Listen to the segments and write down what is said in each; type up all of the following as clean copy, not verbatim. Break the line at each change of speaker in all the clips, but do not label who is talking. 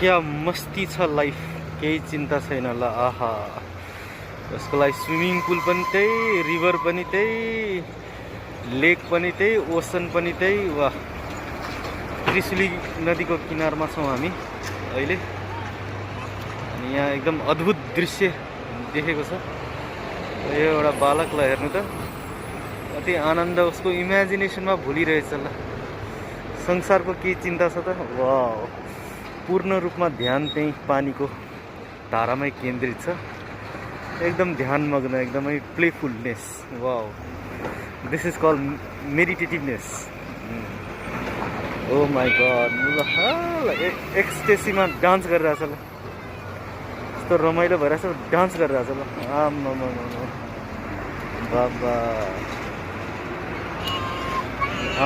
क्या मस्ती छ लाइफ, केही चिन्ता छैन ल। आहा, यसको लागि स्विमिङ पुल पनि त्यही, रिभर पनि त्यही, लेक पनि त्यही, ओसन पनि त्यही। वाह, त्रिशुली नदीको किनारमा छौँ हामी अहिले अनि यहाँ एकदम अद्भुत दृश्य देखेको छ। यो एउटा बालकलाई हेर्नु त, कति आनन्द उसको इमेजिनेसनमा भुलिरहेछ ल। संसारको के चिन्ता छ त। वाह, पूर्ण रूपमा ध्यान त्यही पानीको धारामै केन्द्रित छ, एकदम ध्यानमग्न, एकदमै प्लेफुलनेस। वाह, this is called meditativeness. Oh my god, ल एक्सटेसीमा डान्स गरिरहेछ ल, यस्तो रमाइलो भइरहेछ, डान्स गरिरहेछ ल। आम्मामा बाबा,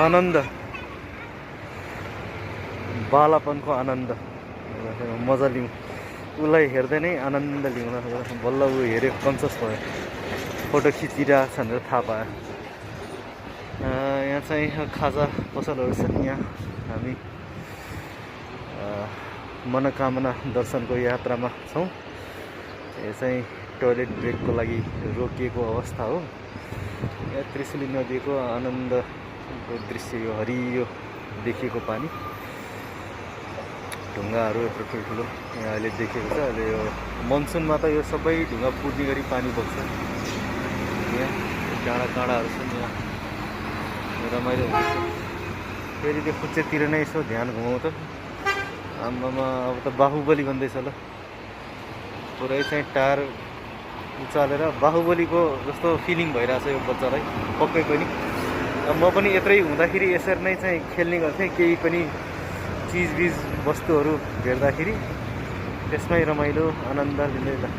आनन्द, बालापनको आनन्द मजा लिउँ। उसलाई हेर्दै नै आनन्द लिउँ न। बल्ल ऊ हेऱ्यो, कन्सियस भयो, फोटो खिचिरहेको छ भनेर थाहा पायो। यहाँ चाहिँ खाजा पसलहरू छन्। यहाँ हामी मनोकामना दर्शनको यात्रामा छौँ। यो चाहिँ टोयलेट ब्रेकको लागि रोकिएको अवस्था हो। यहाँ त्रिशुली नदीको आनन्दको दृश्य, यो हरियो देखिएको पानी, ढुङ्गाहरू यत्रो ठुल्ठुलो यहाँ अहिले देखेको छ। अहिले यो मनसुनमा त यो सबै ढुङ्गा पुर्ने गरी पानी बग्छ। यहाँ डाँडा काँडाहरू छन्, यहाँ रमाइलो हुन्छ। फेरि त्यो खुच्चेतिर नै यसो ध्यान घुमाउँ त। आम्मामा, अब त बाहुबली भन्दैछ ल। पुरै चाहिँ टायर उचालेर बाहुबलीको जस्तो फिलिङ भइरहेछ यो बच्चालाई पक्कै पनि। म पनि यत्रै हुँदाखेरि यसरी नै चाहिँ खेल्ने गर्थेँ, केही पनि चिजबिज वस्तुहरू भेट्दाखेरि त्यसमै रमाइलो आनन्द लिँदै।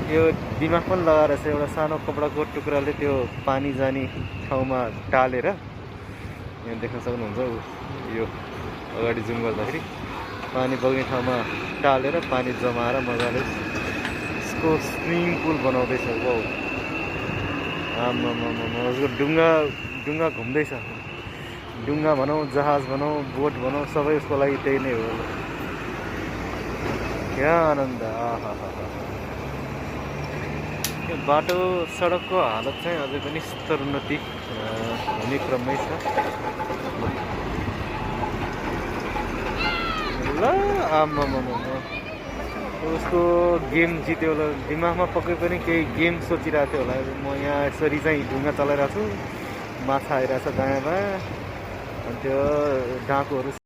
यो दिमाग पनि लगाएर चाहिँ एउटा सानो कपडाको टुक्राले त्यो पानी जाने ठाउँमा टालेर, यहाँ देख्न सक्नुहुन्छ यो अगाडि जुम गर्दाखेरि पानी बग्ने ठाउँमा टालेर पानी जमाएर मजाले यसको स्विमिङ पुल बनाउँदैछ। वाउ, आम्मामा, उसको डुङ्गा घुम्दैछ। डुङ्गा भनौँ, जहाज भनौँ, बोट भनौँ, सबै उसको लागि त्यही नै हो। क्या आनन्द। आहा, यो बाटो सडकको हालत चाहिँ अझै पनि स्तरोन्नति हुने क्रममै छ ल। आम्मामा, उसको गेम जित्यो होला, दिमागमा पक्कै पनि केही गेम सोचिरहेको थियो होला। म यहाँ यसरी चाहिँ ढुङ्गा चलाइरहेको छु, माछा आइरहेछ दायाँ बायाँ, अनि त्यो डाँकुहरू